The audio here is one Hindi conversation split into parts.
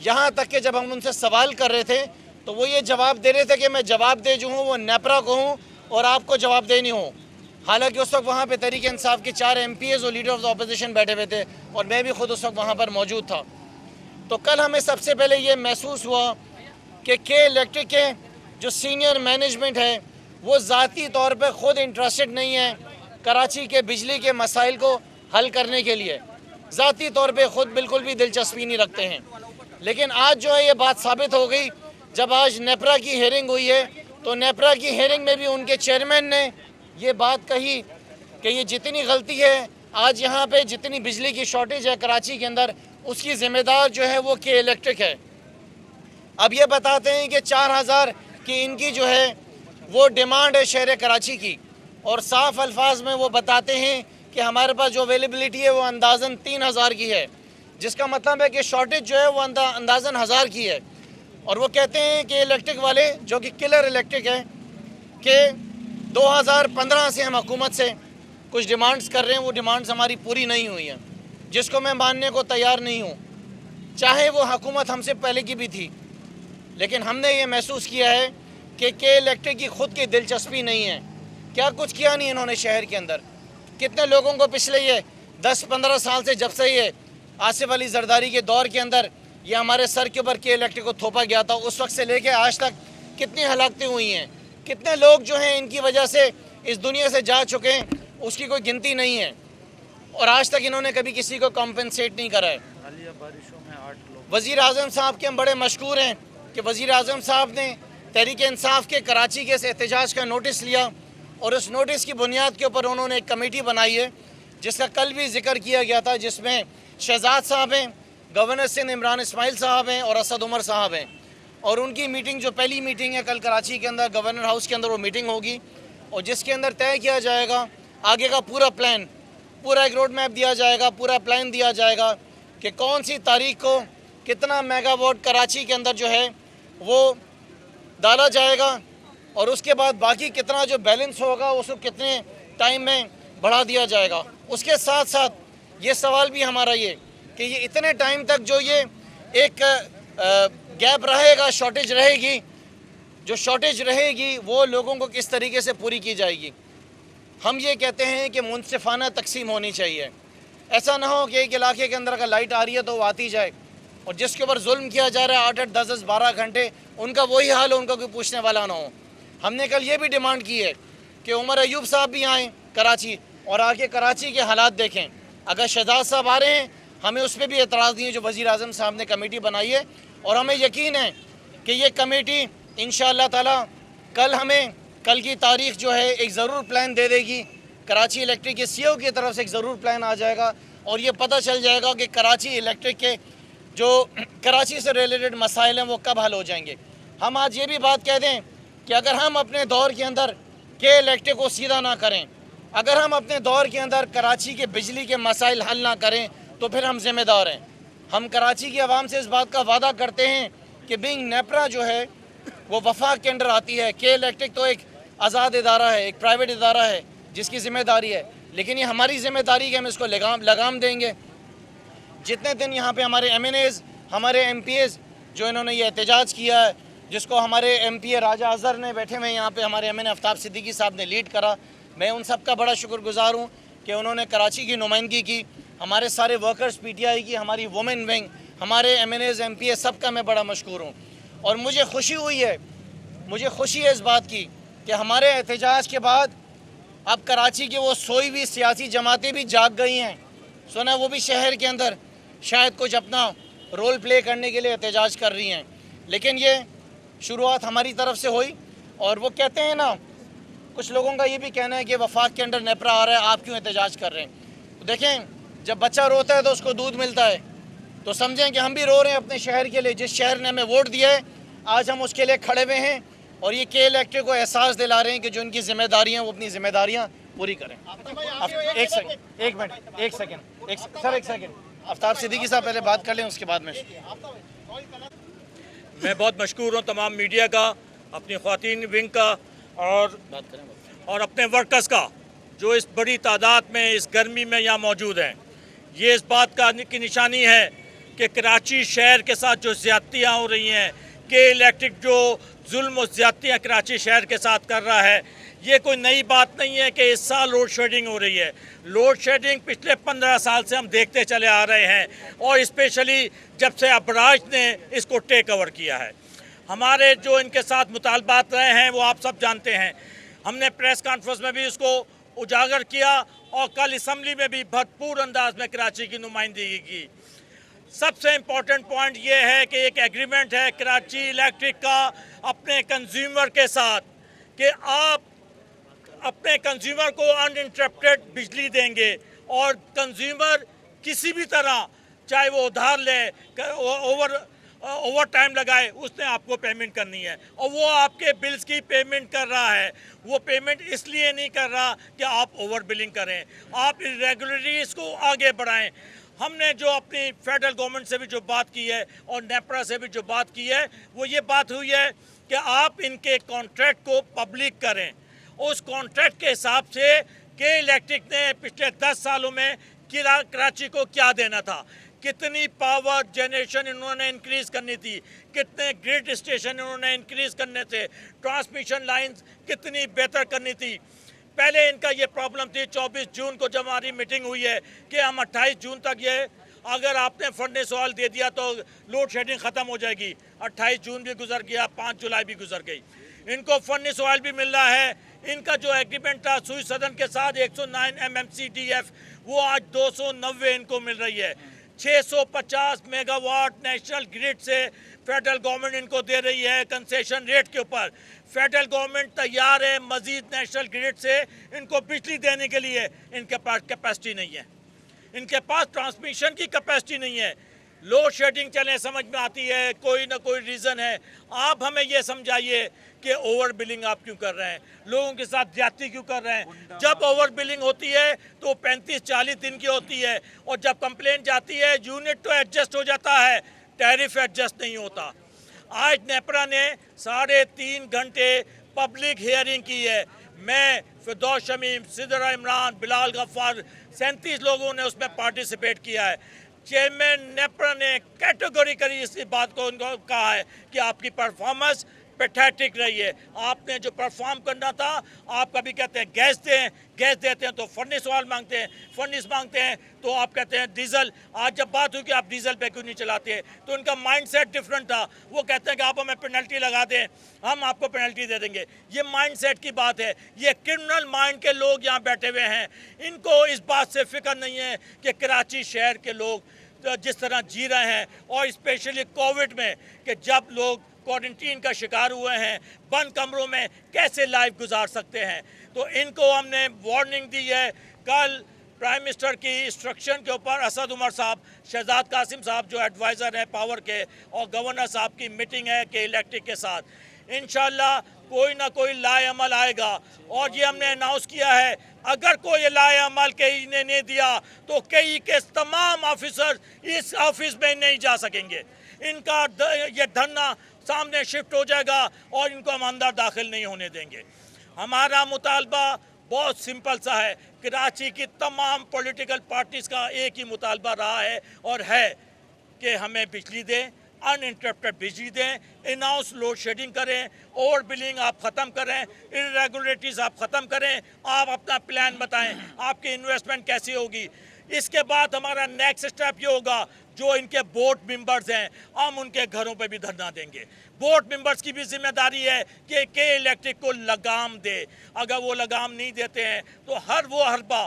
यहाँ तक कि जब हम उनसे सवाल कर रहे थे तो वो ये जवाब दे रहे थे कि मैं जवाब दे जो हूँ वो नेपरा को हूँ और आपको जवाब दे नहीं हूँ। हालांकि उस वक्त वहाँ पे तहरीक इंसाफ के 4 MPs और लीडर ऑफ द अपोजिशन बैठे हुए थे और मैं भी खुद उस वक्त वहाँ पर मौजूद था। तो कल हमें सबसे पहले ये महसूस हुआ कि के इलेक्ट्रिक के जो सीनियर मैनेजमेंट है वो ज़ाती तौर पर ख़ुद इंटरेस्टेड नहीं है कराची के बिजली के मसाइल को हल करने के लिए, ज़ाती तौर पे ख़ुद बिल्कुल भी दिलचस्पी नहीं रखते हैं। लेकिन आज जो है ये बात साबित हो गई जब आज नेपरा की हेयरिंग हुई है, तो नेपरा की हेयरिंग में भी उनके चेयरमैन ने ये बात कही कि ये जितनी गलती है आज यहाँ पे जितनी बिजली की शॉर्टेज है कराची के अंदर उसकी ज़िम्मेदार जो है वो के इलेक्ट्रिक है। अब ये बताते हैं कि 4000 की इनकी जो है वो डिमांड है शहर कराची की, और साफ अल्फाज में वो बताते हैं कि हमारे पास जो अवेलेबिलिटी है वो अंदाज़न 3000 की है, जिसका मतलब है कि शॉर्टेज जो है वो अंदाज़न 1000 की है। और वो कहते हैं कि इलेक्ट्रिक वाले जो कि किलर इलेक्ट्रिक है कि 2015 से हम हुकूमत से कुछ डिमांड्स कर रहे हैं, वो डिमांड्स हमारी पूरी नहीं हुई हैं, जिसको मैं मानने को तैयार नहीं हूँ, चाहे वो हुकूमत हमसे पहले की भी थी। लेकिन हमने ये महसूस किया है कि के इलेक्ट्रिक की ख़ुद की दिलचस्पी नहीं है। क्या कुछ किया नहीं इन्होंने शहर के अंदर, कितने लोगों को पिछले ये 10-15 साल से जब से ये आसिफ अली जरदारी के दौर के अंदर ये हमारे सर के ऊपर के इलेक्ट्रिक को थोपा गया था, उस वक्त से लेके आज तक कितनी हलाकतें हुई हैं, कितने लोग जो हैं इनकी वजह से इस दुनिया से जा चुके हैं, उसकी कोई गिनती नहीं है। और आज तक इन्होंने कभी किसी को कॉम्पनसेट नहीं करा है। बारिशों में 8 लोग। वज़ीर आज़म साहब के हम बड़े मशकूर हैं कि वज़ीर आज़म साहब ने तहरीक इंसाफ के कराची के एहतजाज का नोटिस लिया और उस नोटिस की बुनियाद के ऊपर उन्होंने एक कमेटी बनाई है जिसका कल भी जिक्र किया गया था, जिसमें शहजाद साहब हैं, गवर्नर सिंध इमरान इस्माइल साहब हैं और असद उमर साहब हैं। और उनकी मीटिंग जो पहली मीटिंग है कल कराची के अंदर गवर्नर हाउस के अंदर वो मीटिंग होगी और जिसके अंदर तय किया जाएगा आगे का पूरा प्लान, पूरा एक रोड मैप दिया जाएगा, पूरा प्लान दिया जाएगा कि कौन सी तारीख को कितना मेगावाट कराची के अंदर जो है वो डाला जाएगा और उसके बाद बाकी कितना जो बैलेंस होगा उसको कितने टाइम में बढ़ा दिया जाएगा। उसके साथ साथ ये सवाल भी हमारा ये कि ये इतने टाइम तक जो ये एक गैप रहेगा, शॉर्टेज रहेगी, जो शॉर्टेज रहेगी वो लोगों को किस तरीके से पूरी की जाएगी। हम ये कहते हैं कि मुनसिफाना तकसीम होनी चाहिए। ऐसा ना हो कि एक इलाके के अंदर अगर लाइट आ रही है तो वो आती जाए और जिसके ऊपर जुल्म किया जा रहा है 8-8, 10-10, 12 घंटे उनका वही हाल हो, उनका कोई पूछने वाला ना हो। हमने कल ये भी डिमांड की है कि उमर अयूब साहब भी आएँ कराची और आके कराची के हालात देखें। अगर शहजाद साहब आ रहे हैं हमें उस पर भी एतराज़ नहीं है जो वज़ीर आज़म साहब ने कमेटी बनाई है, और हमें यकीन है कि ये कमेटी इंशाअल्लाह ताला कल हमें कल की तारीख़ जो है एक ज़रूर प्लान दे देगी। कराची इलेक्ट्रिक के CEO की तरफ से एक ज़रूर प्लान आ जाएगा और ये पता चल जाएगा कि कराची इलेक्ट्रिक के जो कराची से रिलेटेड मसाइल हैं वो कब हल हो जाएंगे। हम आज ये भी बात कह दें कि अगर हम अपने दौर के अंदर के इलेक्ट्रिक को सीधा ना करें, अगर हम अपने दौर के अंदर कराची के बिजली के मसाइल हल ना करें तो फिर हम ज़िम्मेदार हैं। हम कराची की आवाम से इस बात का वादा करते हैं कि बिंग नेपरा जो है वो वफाक के अंडर आती है। के इलेक्ट्रिक तो एक आज़ाद इदारा है, एक प्राइवेट इदारा है जिसकी ज़िम्मेदारी है, लेकिन ये हमारी ज़िम्मेदारी है कि हम इसको लगाम देंगे। जितने दिन यहाँ पे हमारे MNAs, हमारे MPs जो इन्होंने ये एहतजाज किया है, जिसको हमारे MP राजा अज़हर ने बैठे हुए यहाँ पे हमारे MNA आफ्ताब सिद्दीकी साहब ने लीड करा, मैं उन सब का बड़ा शुक्रगुज़ार हूँ कि उन्होंने कराची की नुमाइंदगी की। हमारे सारे वर्कर्स PTI की, हमारी वुमेन विंग, हमारे MNAs MPs सब का मैं बड़ा मशकूर हूँ। और मुझे खुशी हुई है, मुझे खुशी है इस बात की कि हमारे एहतजाज के बाद अब कराची की वो सोई हुई सियासी जमातें भी जाग गई हैं। सुना वो भी शहर के अंदर शायद कुछ अपना रोल प्ले करने के लिए एहतजाज कर रही हैं, लेकिन ये शुरुआत हमारी तरफ से हुई। और वो कहते हैं ना, कुछ लोगों का ये भी कहना है कि वफाक के अंडर नेपरा आ रहा है, आप क्यों एहतजाज कर रहे हैं। तो देखें, जब बच्चा रोता है तो उसको दूध मिलता है, तो समझें कि हम भी रो रहे हैं अपने शहर के लिए। जिस शहर ने हमें वोट दिया है आज हम उसके लिए खड़े हुए हैं और ये के इलेक्ट्रिक को एहसास दिला रहे हैं कि जो उनकी जिम्मेदारियाँ वो अपनी जिम्मेदारियाँ पूरी करें। एक सेकंड आफ्ताब सिद्दीकी साहब पहले बात कर लें, उसके बाद में। मैं बहुत मशकूर हूँ तमाम मीडिया का, अपनी ख़वातीन विंग का और अपने वर्कर्स का जो इस बड़ी तादाद में इस गर्मी में यहाँ मौजूद हैं। ये इस बात की निशानी है कि कराची शहर के साथ जो ज़्यादतियाँ हो रही हैं, के इलेक्ट्रिक जो जुल्म और ज़्यादतियाँ कराची शहर के साथ कर रहा है, ये कोई नई बात नहीं है कि इस साल लोड शेडिंग हो रही है। लोड शेडिंग पिछले 15 साल से हम देखते चले आ रहे हैं, और स्पेशली जब से अबराज ने इसको टेक ओवर किया है। हमारे जो इनके साथ मुतालबात रहे हैं वो आप सब जानते हैं। हमने प्रेस कॉन्फ्रेंस में भी इसको उजागर किया और कल असम्बली में भी भरपूर अंदाज में कराची की नुमाइंदगी की। सबसे इम्पोर्टेंट पॉइंट ये है कि एक एग्रीमेंट है कराची इलेक्ट्रिक का अपने कंज्यूमर के साथ कि आप अपने कंज्यूमर को अनइंटरप्टेड बिजली देंगे, और कंज्यूमर किसी भी तरह चाहे वो उधार ले, ओवर टाइम लगाए, उसने आपको पेमेंट करनी है, और वो आपके बिल्स की पेमेंट कर रहा है। वो पेमेंट इसलिए नहीं कर रहा कि आप ओवर बिलिंग करें, आप इरेगुलरिटीज़ को आगे बढ़ाएं। हमने जो अपनी फेडरल गवर्नमेंट से भी जो बात की है और नेपरा से भी जो बात की है, वो ये बात हुई है कि आप इनके कॉन्ट्रैक्ट को पब्लिक करें। उस कॉन्ट्रैक्ट के हिसाब से के इलेक्ट्रिक ने पिछले 10 सालों में कराची को क्या देना था, कितनी पावर जनरेशन इन्होंने इंक्रीज करनी थी, कितने ग्रिड स्टेशन इन्होंने इंक्रीज करने थे, ट्रांसमिशन लाइंस कितनी बेहतर करनी थी। पहले इनका ये प्रॉब्लम थी, 24 जून को जब हमारी मीटिंग हुई है कि हम 28 जून तक ये अगर आपने फर्नेस ऑयल दे दिया तो लोड शेडिंग ख़त्म हो जाएगी। 28 जून भी गुजर गया, 5 जुलाई भी गुजर गई, इनको फर्नेस ऑयल भी मिल रहा है। इनका जो एग्रीमेंट था सुई सदन के साथ 109 MMCDF, वो आज 290 इनको मिल रही है। 650 मेगावाट नेशनल ग्रिड से फेडरल गवर्नमेंट इनको दे रही है कंसेशन रेट के ऊपर। फेडरल गवर्नमेंट तैयार है मजीद नेशनल ग्रिड से इनको बिजली देने के लिए। इनके पास कैपेसिटी नहीं है, इनके पास ट्रांसमिशन की कैपेसिटी नहीं है। लोड शेडिंग चले समझ में आती है, कोई ना कोई रीज़न है। आप हमें ये समझाइए कि ओवर बिलिंग आप क्यों कर रहे हैं, लोगों के साथ ज्यादती क्यों कर रहे हैं। जब ओवर बिलिंग होती है तो 35-40 दिन की होती है, और जब कंप्लेंट जाती है यूनिट तो एडजस्ट हो जाता है, टैरिफ एडजस्ट नहीं होता। आज नेपरा ने 3.5 घंटे पब्लिक हियरिंग की है। मैं, फिरदौस शमीम, सिदरा इमरान, बिलाल गफ्फार, 37 लोगों ने उसमें पार्टिसिपेट किया है। चेयरमैन नेपरा ने कैटेगोरिकली इस बात को उनको कहा है कि आपकी परफॉर्मेंस पैथेटिक रही है। आपने जो परफॉर्म करना था, आप कभी कहते हैं गैस दें, गैस देते हैं तो फर्नेस ऑयल मांगते हैं, फर्नेस मांगते हैं तो आप कहते हैं डीजल। आज जब बात हुई कि आप डीजल पे क्यों नहीं चलाते हैं, तो उनका माइंडसेट डिफरेंट था। वो कहते हैं कि आप हमें पेनल्टी लगा दें, हम आपको पेनल्टी दे देंगे। ये माइंडसेट की बात है। ये क्रिमिनल माइंड के लोग यहाँ बैठे हुए हैं, इनको इस बात से फिक्र नहीं है कि कराची शहर के लोग जिस तरह जी रहे हैं, और स्पेशली कोविड में कि जब लोग क्वारंटीन का शिकार हुए हैं, बंद कमरों में कैसे लाइफ गुजार सकते हैं। तो इनको हमने वार्निंग दी है। कल प्राइम मिनिस्टर की इंस्ट्रक्शन के ऊपर असद उमर साहब, शहजाद कासिम साहब जो एडवाइज़र हैं पावर के, और गवर्नर साहब की मीटिंग है के इलेक्ट्रिक के साथ। इंशाल्लाह कोई ना कोई लाए अमल आएगा, और ये हमने अनाउंस किया है अगर कोई लाए अमल कई ने नहीं दिया तो कई के तमाम ऑफिसर इस ऑफिस में नहीं जा सकेंगे। इनका ये धरना सामने शिफ्ट हो जाएगा और इनको हम अंदर दाखिल नहीं होने देंगे। हमारा मुतालबा बहुत सिंपल सा है। कराची की तमाम पॉलिटिकल पार्टीज़ का एक ही मुतालबा रहा है और है कि हमें बिजली दें, अनइंटरप्टेड बिजली दें, अनाउंस लोड शेडिंग करें, ओवर बिलिंग आप ख़त्म करें, इरेगुलरिटीज़ आप ख़त्म करें, आप अपना प्लान बताएं, आपकी इन्वेस्टमेंट कैसी होगी। इसके बाद हमारा नेक्स्ट स्टेप ये होगा, जो इनके बोर्ड मेंबर्स हैं हम उनके घरों पे भी धरना देंगे। बोर्ड मेंबर्स की भी जिम्मेदारी है कि के इलेक्ट्रिक को लगाम दे। अगर वो लगाम नहीं देते हैं तो हर वो हरबा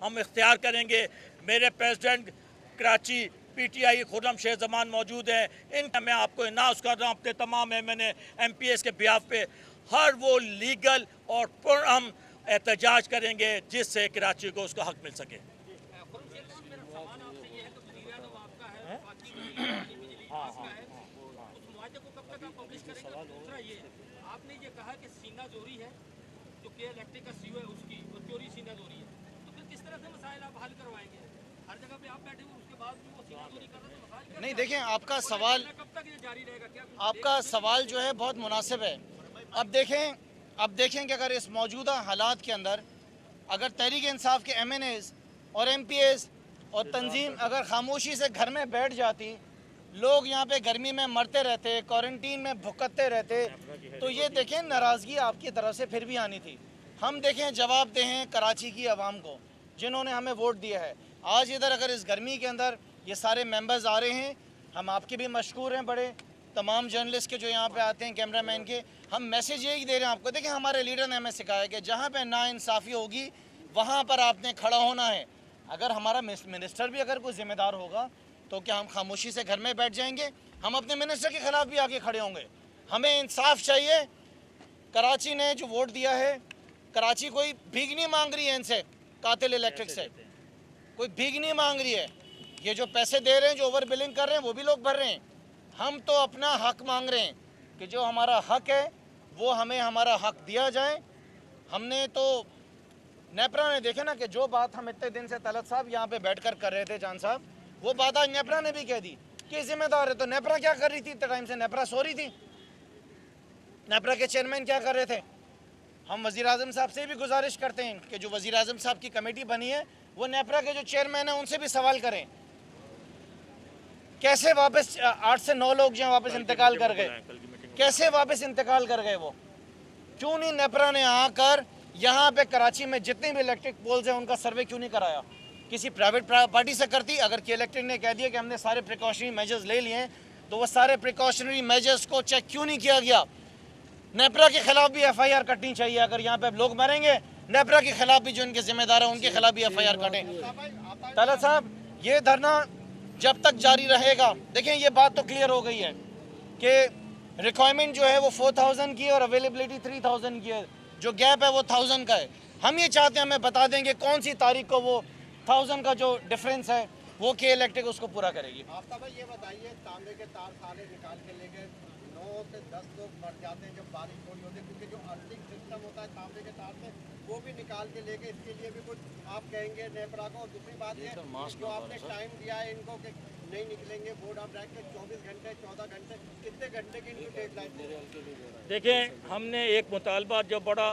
हम इख्तियार करेंगे। मेरे प्रेसिडेंट कराची PTI खुर्रम शेख जमान मौजूद हैं। मैं आपको अनाउंस कर रहा हूँ अपने तमाम MNA MPs के बिहाफ पे, हर वो लीगल और पुरअमन एहतजाज करेंगे जिससे कराची को उसका हक मिल सके। आपने ये कहा कि सीना जोरी है, जो के इलेक्ट्रिक का सीओ है उसकी, और चोरी सीना जोरी है, तो फिर किस तरह से मसाइल आप हल करवाएंगे? हर जगह पे आप बैठे हो, उसके बाद भी वो सीना जोरी कर रहे हैं, तो मसाइल नहीं देखें, आपका सवाल, कब तक ये जारी रहेगा? क्या आपका सवाल जो है बहुत मुनासिब है। अब देखें कि अगर इस मौजूदा हालात के अंदर अगर तहरीक इंसाफ के MNAs और MPAs और तंजीम अगर खामोशी से घर में बैठ जाती, लोग यहाँ पे गर्मी में मरते रहते, क्वारंटीन में भुगतते रहते, तो ये देखें नाराज़गी आपकी तरफ से फिर भी आनी थी। हम देखें जवाब दें कराची की आवाम को जिन्होंने हमें वोट दिया है। आज इधर अगर इस गर्मी के अंदर ये सारे मेंबर्स आ रहे हैं, हम आपके भी मशकूर हैं बड़े, तमाम जर्नलिस्ट के जो यहाँ पे आते हैं, कैमरामैन के, हम मैसेज यही दे रहे हैं आपको। देखें हमारे लीडर ने हमें सिखाया कि जहाँ पे नाइंसाफ़ी होगी वहाँ पर आपने खड़ा होना है। अगर हमारा मिनिस्टर भी अगर कोई ज़िम्मेदार होगा तो क्या हम खामोशी से घर में बैठ जाएंगे? हम अपने मिनिस्टर के ख़िलाफ़ भी आके खड़े होंगे। हमें इंसाफ चाहिए। कराची ने जो वोट दिया है, कराची कोई भीख नहीं मांग रही है इनसे, कातिल इलेक्ट्रिक से कोई भीख नहीं मांग रही है। ये जो पैसे दे रहे हैं, जो ओवर बिलिंग कर रहे हैं, वो भी लोग भर रहे हैं। हम तो अपना हक मांग रहे हैं कि जो हमारा हक है वो हमें हमारा हक दिया जाए। हमने तो नेपरा ने देखे ना कि जो बात हम इतने दिन से तलत साहब यहाँ पे बैठकर कर रहे थे, जान साहब, वो बात आज नेपरा ने भी कह दी कि जिम्मेदार है। तो नेपरा क्या कर रही थी इतने टाइम से? नेपरा सो रही थी। नेपरा के चेयरमैन क्या कर रहे थे? हम वज़ीर आज़म साहब से भी गुजारिश करते हैं कि जो वज़ीर आज़म साहब की कमेटी बनी है वो नेपरा के जो चेयरमैन हैं उनसे भी सवाल करें, कैसे वापस 8 से 9 लोग जो वापस इंतकाल कर गए, कैसे वापस इंतकाल कर गए? वो क्यों नहीं नेपरा ने आकर यहाँ पे कराची में जितने भी इलेक्ट्रिक पोल्स हैं उनका सर्वे क्यों नहीं कराया? किसी प्राइवेट पार्टी से करती। अगर कि इलेक्ट्रिक ने कह दिया कि हमने सारे प्रिकॉशनरी मेजर्स ले लिए हैं, तो वो सारे प्रिकॉशनरी मेजर्स को चेक क्यों नहीं किया गया? नेपरा के खिलाफ भी FIR कटनी चाहिए। अगर यहाँ पे लोग मरेंगे, नेपरा के खिलाफ भी जो इनके जिम्मेदार हैं उनके खिलाफ भी FIR कटें। ताला साहब, ये धरना जब तक जारी रहेगा, देखें ये बात तो क्लियर हो गई है कि रिक्वायरमेंट जो है वो 4000 की है और अवेलेबिलिटी 3000 की है। जो गैप है वो 1000 का है। हम ये चाहते हैं हमें बता देंगे कौन सी तारीख को वो 1000 का जो डिफरेंस है वो के इलेक्ट्रिक उसको पूरा करेगी। आफ्ताब भाई ये बताइए, तांबे के तार सारे निकाल के लेके 9 से 10 लोग मर जाते हैं जब बारिश थोड़ी होती है, क्योंकि जो अर्थिंग सिस्टम होता है तांबे के तार से वो भी निकाल के लेके, इसके लिए भी कुछ आप कहेंगे नेपरा को? और दूसरी बात ये जो आपने टाइम दिया है इनको कि नहीं निकलेंगे, बोर्ड ऑफ डायरेक्टर 24 घंटे 14 घंटे, कितने घंटे की इनकी डेडलाइन? देखें, हमने एक मुतालबा जो बड़ा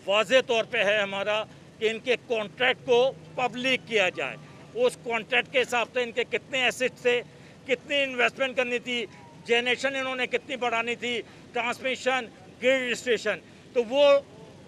वाज़े तौर पे है हमारा कि इनके कॉन्ट्रैक्ट को पब्लिक किया जाए। उस कॉन्ट्रैक्ट के हिसाब से इनके कितने एसेट्स थे, कितनी इन्वेस्टमेंट करनी थी, जनरेशन इन्होंने कितनी बढ़ानी थी, ट्रांसमिशन, ग्रिड रजिस्ट्रेशन, तो वो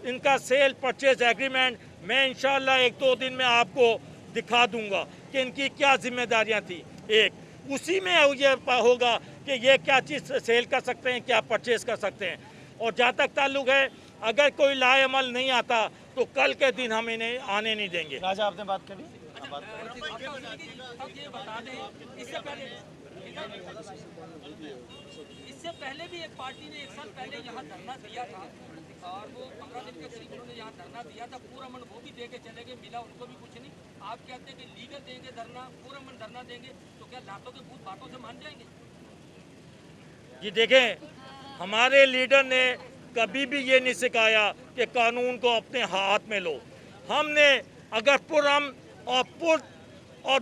इनका सेल परचेज एग्रीमेंट मैं इंशाल्लाह 1-2 दिन में आपको दिखा दूंगा कि इनकी क्या जिम्मेदारियां थी। एक उसी में ये होगा कि ये क्या चीज़ सेल कर सकते हैं, क्या परचेज कर सकते हैं। और जहाँ तक ताल्लुक है, अगर कोई लाएअमल नहीं आता तो कल के दिन हम इन्हें आने नहीं देंगे। राजा आपने बात करी? ये बता दें, इससे पहले भी एक पार्टी ने 1 साल पहले यहाँ धरना दिया था और वो 15 दिन के करीब उन्होंने यहाँ धरना दिया था। पूरा मन वो भी दे के चले गए, मिला उनको भी कुछ नहीं। आप कहते हैं कि लीगल देंगे धरना, पूरा मन धरना देंगे, तो क्या लातों के भूत बातों से मान जाएंगे? जी देखें, हमारे लीडर ने कभी भी ये नहीं सिखाया कि कानून को अपने हाथ में लो। हमने अगर पुरअमन और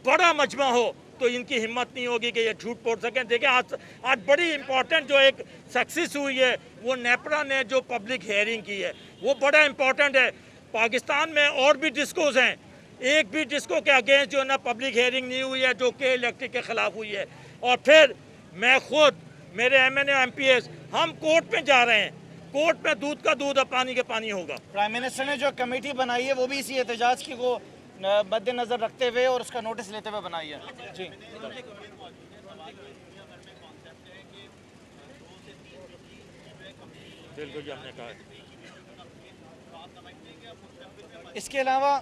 बड़ा मजमा हो तो इनकी हिम्मत नहीं होगी कि ये झूठ बोल सकें। देखिए, आज बड़ी इंपॉर्टेंट जो एक सक्सेस हुई है वो नेपरा ने जो पब्लिक हेयरिंग की है वो बड़ा इंपॉर्टेंट है। पाकिस्तान में और भी डिस्कोज हैं, एक भी डिस्को के अगेंस्ट जो है ना पब्लिक हेयरिंग नहीं हुई है, जो के इलेक्ट्रिक के खिलाफ हुई है। और फिर मैं खुद, मेरे MNA MPs, हम कोर्ट में जा रहे हैं। कोर्ट में दूध का दूध और पानी का पानी होगा। प्राइम मिनिस्टर ने जो कमेटी बनाई है वो भी इसी एहतजाज की को मद्देनजर रखते हुए और उसका नोटिस लेते हुए बनाई है। जी, बिल्कुल, हमने कहा इसके अलावा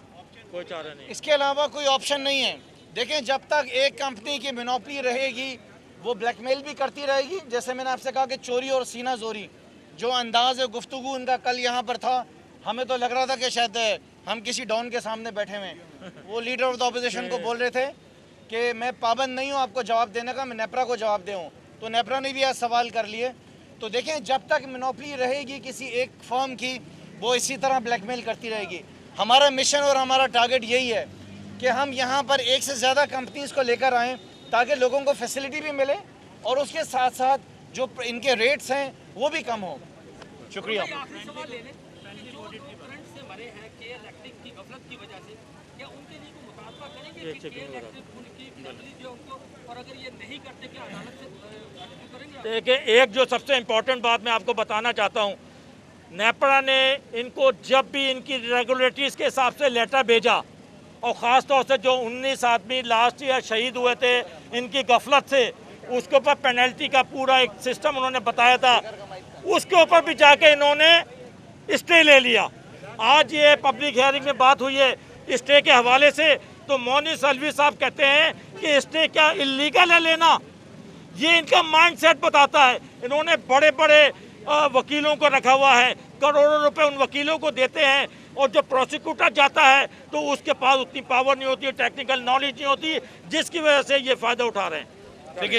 कोई चारा नहीं, इसके अलावा कोई ऑप्शन नहीं है। देखें, जब तक एक कंपनी की मोनोपोली रहेगी वो ब्लैकमेल भी करती रहेगी। जैसे मैंने आपसे कहा कि चोरी और सीना जोरी जो अंदाज है गुफ्तगू उनका कल यहाँ पर था, हमें तो लग रहा था कि शायद हम किसी डॉन के सामने बैठे हुए हैं। वो लीडर ऑफ द अपोजिशन को बोल रहे थे कि मैं पाबंद नहीं हूँ आपको जवाब देने का, मैं नेपरा को जवाब दूँ। तो नेपरा ने भी आज सवाल कर लिए। तो देखें, जब तक मोनोपोली रहेगी किसी एक फर्म की, वो इसी तरह ब्लैकमेल करती रहेगी। हमारा मिशन और हमारा टारगेट यही है कि हम यहाँ पर एक से ज़्यादा कंपनीज़ को लेकर आएँ ताकि लोगों को फैसिलिटी भी मिले और उसके साथ साथ जो इनके रेट्स हैं वो भी कम हो। शुक्रिया। आखिरी सवाल ले लें कि जो करंट से मरे हैं के इलेक्ट्रिक की गफलत की वजह से, क्या उनके लिए कोई मुतालबा करेंगे हैं कि के इलेक्ट्रिक उनकी फैमिली जो उनको, और अगर ये नहीं करते क्या अदालत से आर्ग्यू करेंगे? देखिए, एक जो सबसे इम्पोर्टेंट बात मैं आपको बताना चाहता हूँ, नेपरा ने इनको जब भी इनकी रेगुलेटरीज के हिसाब से लेटर भेजा, और ख़ास तौर से जो 19 आदमी लास्ट ईयर शहीद हुए थे इनकी गफलत से, उसके ऊपर पेनल्टी का पूरा एक सिस्टम उन्होंने बताया था, उसके ऊपर भी जाके इन्होंने स्टे ले लिया। आज ये पब्लिक हियरिंग में बात हुई है स्टे के हवाले से, तो मोनिस अलवी साहब कहते हैं कि स्टे क्या इलीगल है लेना। ये इनका माइंडसेट बताता है। इन्होंने बड़े बड़े वकीलों को रखा हुआ है, करोड़ों रुपए उन वकीलों को देते हैं, और जो प्रोसिक्यूटर जाता है तो उसके पास उतनी पावर नहीं होती, टेक्निकल नॉलेज नहीं होती, जिसकी वजह से ये फ़ायदा उठा रहे हैं।